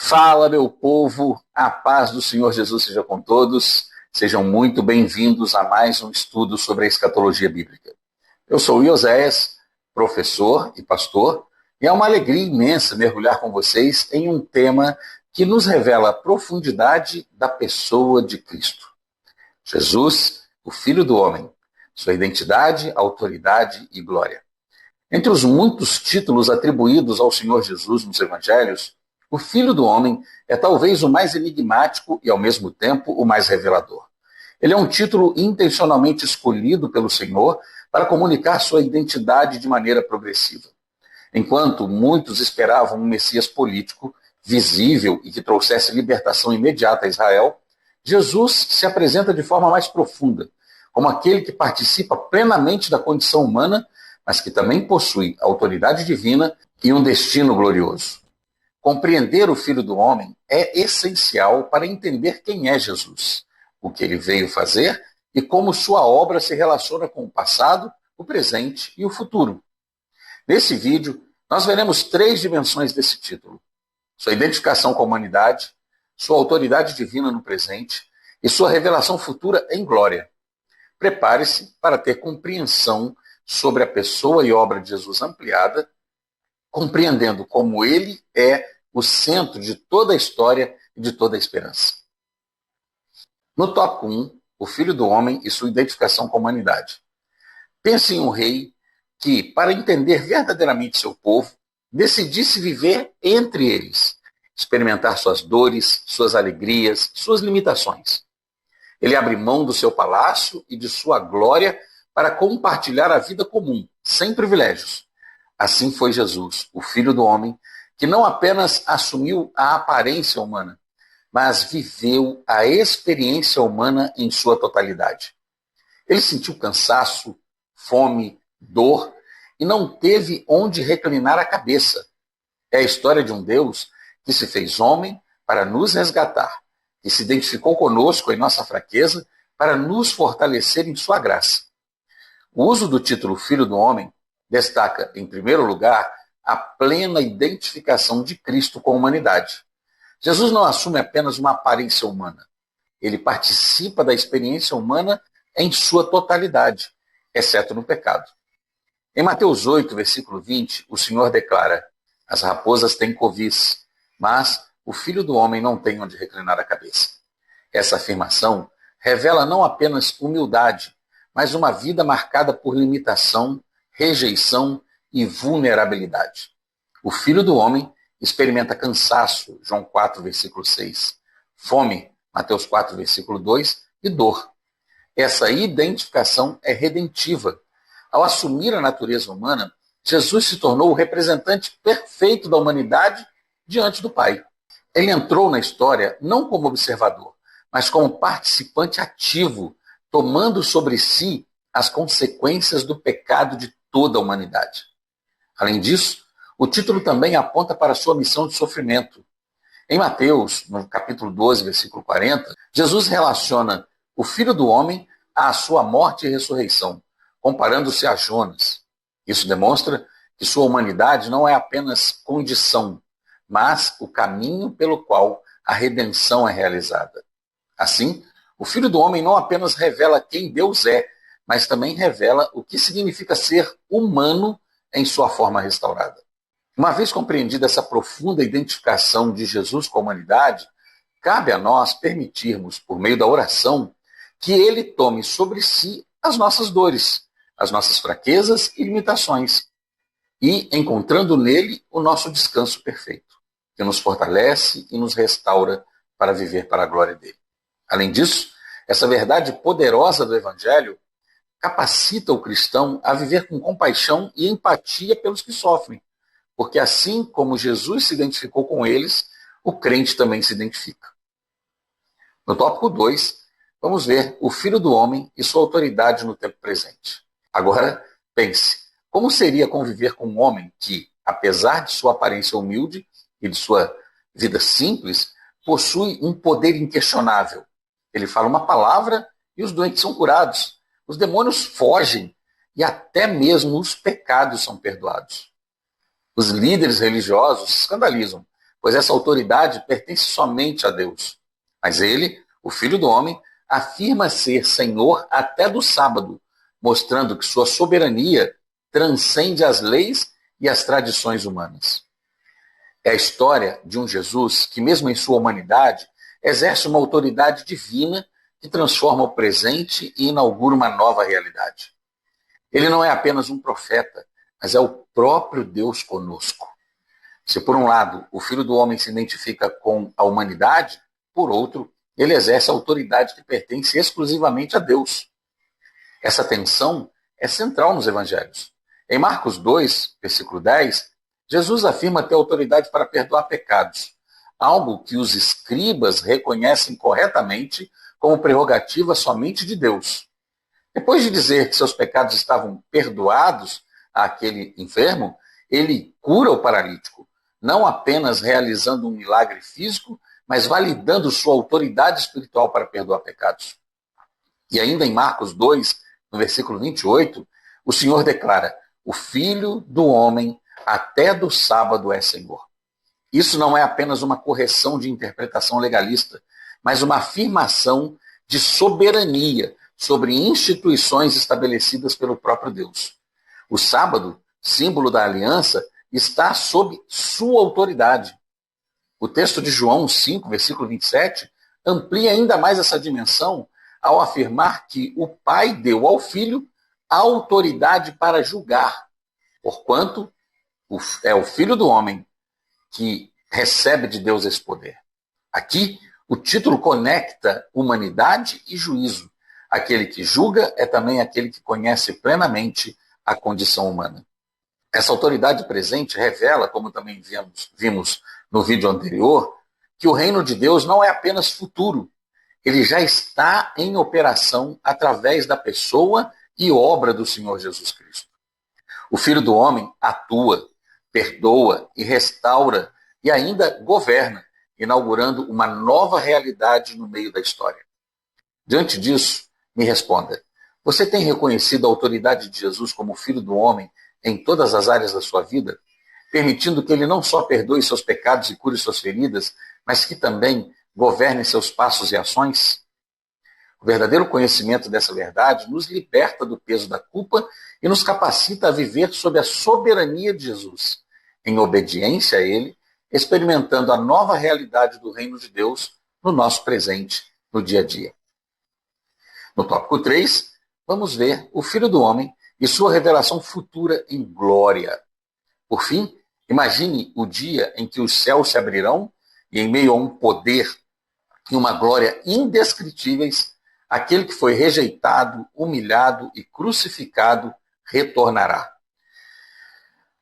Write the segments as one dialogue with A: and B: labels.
A: Fala, meu povo, a paz do Senhor Jesus seja com todos. Sejam muito bem-vindos a mais um estudo sobre a escatologia bíblica. Eu sou o Ioséias, professor e pastor, e é uma alegria imensa mergulhar com vocês em um tema que nos revela a profundidade da pessoa de Cristo. Jesus, o Filho do Homem, sua identidade, autoridade e glória. Entre os muitos títulos atribuídos ao Senhor Jesus nos evangelhos, o Filho do Homem é talvez o mais enigmático e, ao mesmo tempo, o mais revelador. Ele é um título intencionalmente escolhido pelo Senhor para comunicar sua identidade de maneira progressiva. Enquanto muitos esperavam um Messias político, visível e que trouxesse libertação imediata a Israel, Jesus se apresenta de forma mais profunda, como aquele que participa plenamente da condição humana, mas que também possui autoridade divina e um destino glorioso. Compreender o Filho do Homem é essencial para entender quem é Jesus, o que ele veio fazer e como sua obra se relaciona com o passado, o presente e o futuro. Nesse vídeo, nós veremos 3 dimensões desse título: sua identificação com a humanidade, sua autoridade divina no presente e sua revelação futura em glória. Prepare-se para ter compreensão sobre a pessoa e obra de Jesus ampliada, compreendendo como ele é o centro de toda a história e de toda a esperança. No tópico 1, o Filho do Homem e sua identificação com a humanidade. Pense em um rei que, para entender verdadeiramente seu povo, decidisse viver entre eles, experimentar suas dores, suas alegrias, suas limitações. Ele abre mão do seu palácio e de sua glória para compartilhar a vida comum, sem privilégios. Assim foi Jesus, o Filho do Homem, que não apenas assumiu a aparência humana, mas viveu a experiência humana em sua totalidade. Ele sentiu cansaço, fome, dor e não teve onde reclinar a cabeça. É a história de um Deus que se fez homem para nos resgatar, que se identificou conosco em nossa fraqueza para nos fortalecer em sua graça. O uso do título Filho do Homem destaca, em primeiro lugar, a plena identificação de Cristo com a humanidade. Jesus não assume apenas uma aparência humana. Ele participa da experiência humana em sua totalidade, exceto no pecado. Em Mateus 8, versículo 20, o Senhor declara: as raposas têm covis, mas o Filho do Homem não tem onde reclinar a cabeça. Essa afirmação revela não apenas humildade, mas uma vida marcada por limitação, rejeição e vulnerabilidade. O Filho do Homem experimenta cansaço, João 4, versículo 6, fome, Mateus 4, versículo 2, e dor. Essa identificação é redentiva. Ao assumir a natureza humana, Jesus se tornou o representante perfeito da humanidade diante do Pai. Ele entrou na história não como observador, mas como participante ativo, tomando sobre si as consequências do pecado de toda a humanidade. Além disso, o título também aponta para a sua missão de sofrimento. Em Mateus, no capítulo 12, versículo 40, Jesus relaciona o Filho do Homem à sua morte e ressurreição, comparando-se a Jonas. Isso demonstra que sua humanidade não é apenas condição, mas o caminho pelo qual a redenção é realizada. Assim, o Filho do Homem não apenas revela quem Deus é, mas também revela o que significa ser humano em sua forma restaurada. Uma vez compreendida essa profunda identificação de Jesus com a humanidade, cabe a nós permitirmos, por meio da oração, que ele tome sobre si as nossas dores, as nossas fraquezas e limitações, e encontrando nele o nosso descanso perfeito, que nos fortalece e nos restaura para viver para a glória dele. Além disso, essa verdade poderosa do Evangelho capacita o cristão a viver com compaixão e empatia pelos que sofrem, porque assim como Jesus se identificou com eles, o crente também se identifica. No tópico 2, vamos ver o Filho do Homem e sua autoridade no tempo presente. Agora, pense, como seria conviver com um homem que, apesar de sua aparência humilde e de sua vida simples, possui um poder inquestionável? Ele fala uma palavra e os doentes são curados. Os demônios fogem e até mesmo os pecados são perdoados. Os líderes religiosos se escandalizam, pois essa autoridade pertence somente a Deus. Mas ele, o Filho do Homem, afirma ser Senhor até do sábado, mostrando que sua soberania transcende as leis e as tradições humanas. É a história de um Jesus que, mesmo em sua humanidade, exerce uma autoridade divina que transforma o presente e inaugura uma nova realidade. Ele não é apenas um profeta, mas é o próprio Deus conosco. Se, por um lado, o Filho do Homem se identifica com a humanidade, por outro, ele exerce a autoridade que pertence exclusivamente a Deus. Essa tensão é central nos evangelhos. Em Marcos 2, versículo 10, Jesus afirma ter autoridade para perdoar pecados, algo que os escribas reconhecem corretamente como prerrogativa somente de Deus. Depois de dizer que seus pecados estavam perdoados àquele enfermo, ele cura o paralítico, não apenas realizando um milagre físico, mas validando sua autoridade espiritual para perdoar pecados. E ainda em Marcos 2, no versículo 28, o Senhor declara: o Filho do Homem até do sábado é Senhor. Isso não é apenas uma correção de interpretação legalista, mas uma afirmação de soberania sobre instituições estabelecidas pelo próprio Deus. O sábado, símbolo da aliança, está sob sua autoridade. O texto de João 5, versículo 27, amplia ainda mais essa dimensão ao afirmar que o Pai deu ao Filho a autoridade para julgar, porquanto é o Filho do Homem que recebe de Deus esse poder. Aqui, o título conecta humanidade e juízo. Aquele que julga é também aquele que conhece plenamente a condição humana. Essa autoridade presente revela, como também vimos no vídeo anterior, que o reino de Deus não é apenas futuro. Ele já está em operação através da pessoa e obra do Senhor Jesus Cristo. O Filho do Homem atua, perdoa e restaura e ainda governa, inaugurando uma nova realidade no meio da história. Diante disso, me responda: você tem reconhecido a autoridade de Jesus como Filho do Homem em todas as áreas da sua vida, permitindo que ele não só perdoe seus pecados e cure suas feridas, mas que também governe seus passos e ações? O verdadeiro conhecimento dessa verdade nos liberta do peso da culpa e nos capacita a viver sob a soberania de Jesus, em obediência a ele, experimentando a nova realidade do reino de Deus no nosso presente, no dia a dia. No tópico 3, vamos ver o Filho do Homem e sua revelação futura em glória. Por fim, imagine o dia em que os céus se abrirão e, em meio a um poder e uma glória indescritíveis, aquele que foi rejeitado, humilhado e crucificado retornará.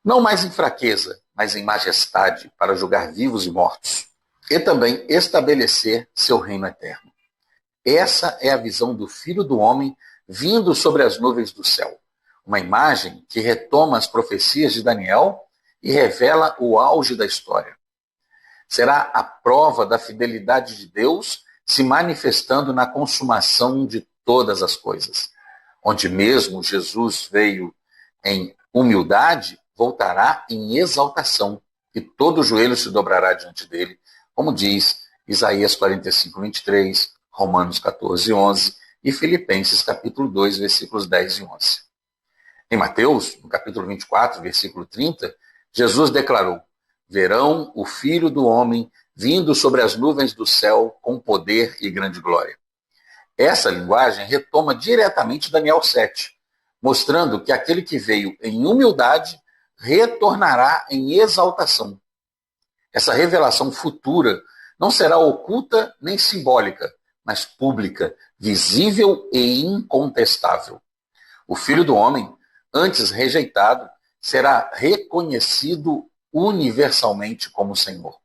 A: Não mais em fraqueza, mas em majestade, para julgar vivos e mortos, e também estabelecer seu reino eterno. Essa é a visão do Filho do Homem vindo sobre as nuvens do céu. Uma imagem que retoma as profecias de Daniel e revela o auge da história. Será a prova da fidelidade de Deus se manifestando na consumação de todas as coisas. Onde mesmo Jesus veio em humildade, voltará em exaltação, e todo joelho se dobrará diante dele, como diz Isaías 45, 23, Romanos 14, 11 e Filipenses capítulo 2, versículos 10 e 11. Em Mateus, no capítulo 24, versículo 30, Jesus declarou: verão o Filho do Homem vindo sobre as nuvens do céu com poder e grande glória. Essa linguagem retoma diretamente Daniel 7, mostrando que aquele que veio em humildade retornará em exaltação. Essa revelação futura não será oculta nem simbólica, mas pública, visível e incontestável. O Filho do Homem, antes rejeitado, será reconhecido universalmente como Senhor.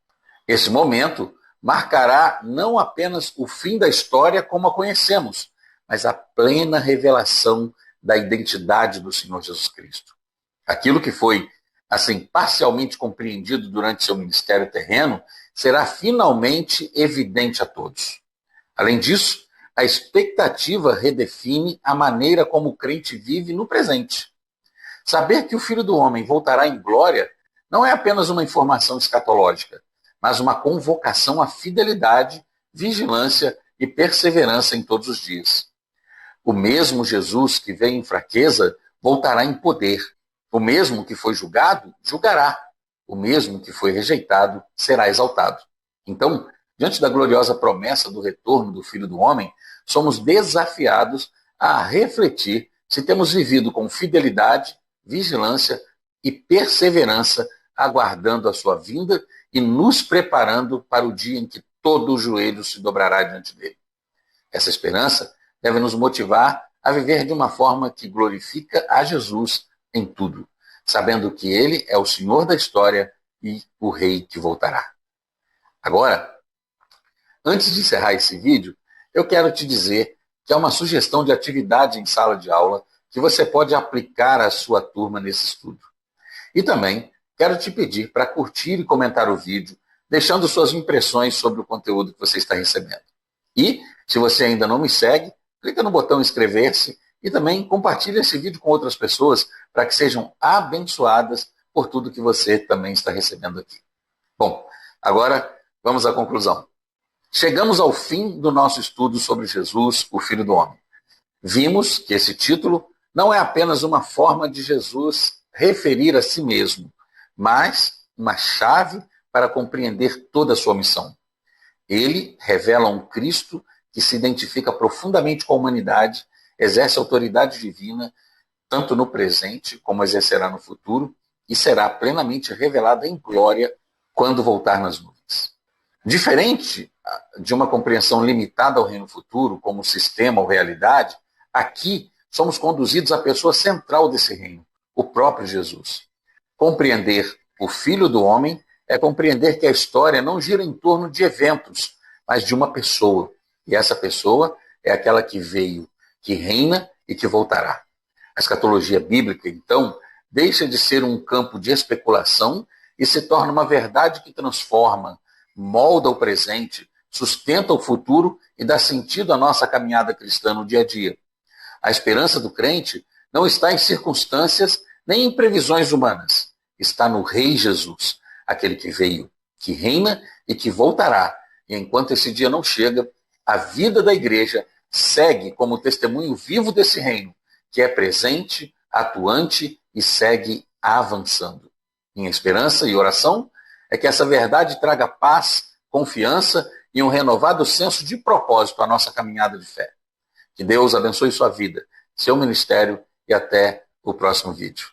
A: Esse momento marcará não apenas o fim da história como a conhecemos, mas a plena revelação da identidade do Senhor Jesus Cristo. Aquilo que foi, assim, parcialmente compreendido durante seu ministério terreno, será finalmente evidente a todos. Além disso, a expectativa redefine a maneira como o crente vive no presente. Saber que o Filho do Homem voltará em glória não é apenas uma informação escatológica, mas uma convocação à fidelidade, vigilância e perseverança em todos os dias. O mesmo Jesus que veio em fraqueza voltará em poder. O mesmo que foi julgado, julgará. O mesmo que foi rejeitado será exaltado. Então, diante da gloriosa promessa do retorno do Filho do Homem, somos desafiados a refletir se temos vivido com fidelidade, vigilância e perseverança, aguardando a sua vinda e nos preparando para o dia em que todo o joelho se dobrará diante dele. Essa esperança deve nos motivar a viver de uma forma que glorifica a Jesus em tudo, sabendo que ele é o Senhor da história e o Rei que voltará. Agora, antes de encerrar esse vídeo, eu quero te dizer que há uma sugestão de atividade em sala de aula que você pode aplicar à sua turma nesse estudo. E também quero te pedir para curtir e comentar o vídeo, deixando suas impressões sobre o conteúdo que você está recebendo. E, se você ainda não me segue, clica no botão inscrever-se e também compartilhe esse vídeo com outras pessoas para que sejam abençoadas por tudo que você também está recebendo aqui. Bom, agora vamos à conclusão. Chegamos ao fim do nosso estudo sobre Jesus, o Filho do Homem. Vimos que esse título não é apenas uma forma de Jesus referir a si mesmo, mas uma chave para compreender toda a sua missão. Ele revela um Cristo que se identifica profundamente com a humanidade, exerce autoridade divina, tanto no presente como exercerá no futuro, e será plenamente revelada em glória quando voltar nas nuvens. Diferente de uma compreensão limitada ao reino futuro, como sistema ou realidade, aqui somos conduzidos à pessoa central desse reino, o próprio Jesus. Compreender o Filho do Homem é compreender que a história não gira em torno de eventos, mas de uma pessoa. E essa pessoa é aquela que veio, que reina e que voltará. A escatologia bíblica, então, deixa de ser um campo de especulação e se torna uma verdade que transforma, molda o presente, sustenta o futuro e dá sentido à nossa caminhada cristã no dia a dia. A esperança do crente não está em circunstâncias nem em previsões humanas. Está no Rei Jesus, aquele que veio, que reina e que voltará. E enquanto esse dia não chega, a vida da igreja segue como testemunho vivo desse reino, que é presente, atuante e segue avançando. Minha esperança e oração é que essa verdade traga paz, confiança e um renovado senso de propósito à nossa caminhada de fé. Que Deus abençoe sua vida, seu ministério e até o próximo vídeo.